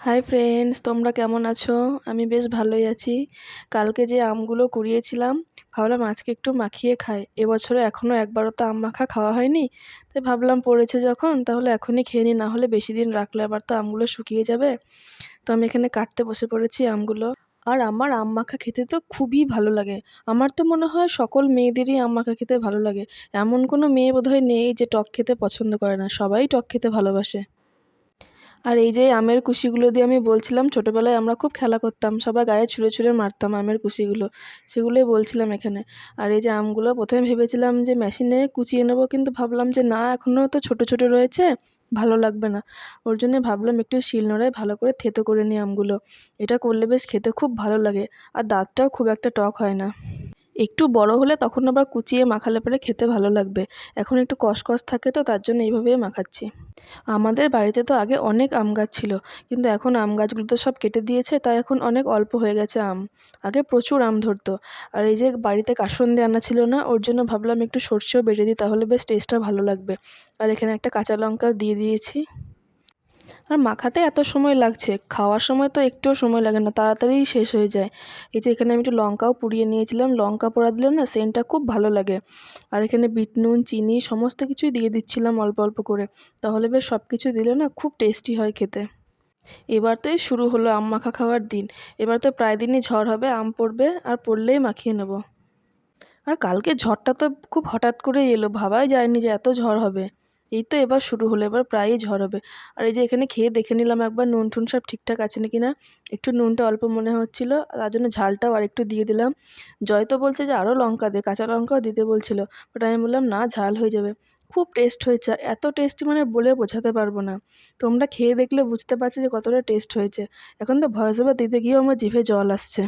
Hi friends, তোমরা কেমন আছো? আমি বেশ ভালোই আছি। কালকে যে আমগুলো কুড়িয়েছিলাম, ভাবলাম আজকে একটু মাখিয়ে খাই। এবছরে এখনও একবারও তো আম মাখা খাওয়া হয়নি, তাই ভাবলাম পড়েছে যখন তাহলে এখনই খেয়ে নিই, না হলে বেশি দিন রাখলে আবার তো আমগুলো শুকিয়ে যাবে। তো আমি এখানে কাটতে বসে পড়েছি আমগুলো। আর আমার আম মাখা খেতে তো খুবই ভালো লাগে। আমার তো মনে হয় সকল মেয়েদেরই আম মাখা খেতে ভালো লাগে। এমন কোনো মেয়ে বোধহয় নেই যে টক খেতে পছন্দ করে না, সবাই টক খেতে ভালোবাসে। আর এই যে আমের কুশিগুলো দিয়ে আমি বলছিলাম, ছোটোবেলায় আমরা খুব খেলা করতাম, সবার গায়ে ছুঁড়ে ছুঁড়ে মারতাম আমের কুশিগুলো, সেগুলোই বলছিলাম এখানে। আর এই যে আমগুলো প্রথমে ভেবেছিলাম যে মেশিনে কুচিয়ে নেবো, কিন্তু ভাবলাম যে না, এখনও তো ছোটো ছোটো রয়েছে, ভালো লাগবে না। ওর জন্যে ভাবলাম একটু শিলনোড়ায় ভালো করে থেতো করে নিই আমগুলো। এটা করলে বেশ খেতে খুব ভালো লাগে, আর দাঁতটাও খুব একটা টক হয় না। একটু বড় হলে তখন আবার কুচিয়ে মাখালে পরে খেতে ভালো লাগবে। এখন একটু কষকষ থাকে, তো তার জন্য এইভাবেই মাখাচ্ছি। আমাদের বাড়িতে তো আগে অনেক আম গাছ ছিল, কিন্তু এখন আম গাছগুলো তো সব কেটে দিয়েছে, তাই এখন অনেক অল্প হয়ে গেছে আম। আগে প্রচুর আম ধরতো। আর এই যে বাড়িতে কাসুন্দি আনা ছিল না, ওর জন্য ভাবলাম একটু সর্ষেও বেটে দিই, তাহলে বেশ টেস্টটা ভালো লাগবে। আর এখানে একটা কাঁচা লঙ্কা দিয়ে দিয়েছি। আর মাখাতে এত সময় লাগছে, খাওয়ার সময় তো একটুও সময় লাগে না, তাড়াতাড়ি শেষ হয়ে যায়। এই যে এখানে আমি একটু লঙ্কাও পুড়িয়ে নিয়েছিলাম, লঙ্কা পোড়া দিলে না সেন্টটা খুব ভালো লাগে। আর এখানে বিট নুন, চিনি সমস্ত কিছুই দিয়ে দিচ্ছিলাম অল্প অল্প করে, তাহলে বেশ সব কিছু দিলে না খুব টেস্টি হয় খেতে। এবার তো এই শুরু হলো আম মাখা খাওয়ার দিন। এবার তো প্রায় দিনই ঝড় হবে, আম পড়বে, আর পড়লেই মাখিয়ে নেব। আর কালকে ঝড়টা তো খুব হঠাৎ করেই এলো, ভাবাই যায়নি যে এত ঝড় হবে। এই তো এবার শুরু হলো, এবার প্রায়ই ঝড় হবে। আর এই যে এখানে খেয়ে দেখে নিলাম একবার নুন টুন সব ঠিকঠাক আছে নাকি না। একটু নুনটা অল্প মনে হচ্ছিল, তার জন্য ঝালটাও আর একটু দিয়ে দিলাম। জয় তো বলছে যে আরও লঙ্কা দে, কাঁচা লঙ্কাও দিতে বলছিল, বাট আমি বললাম না, ঝাল হয়ে যাবে। খুব টেস্ট হয়েছে, আর এত টেস্টি মানে বলে বোঝাতে পারবো না। তোমরা খেয়ে দেখলে বুঝতে পারছো যে কতটা টেস্ট হয়েছে। এখন তো ভয়েস ওভার দিতে গিয়েও আমার জিভে জল আসছে।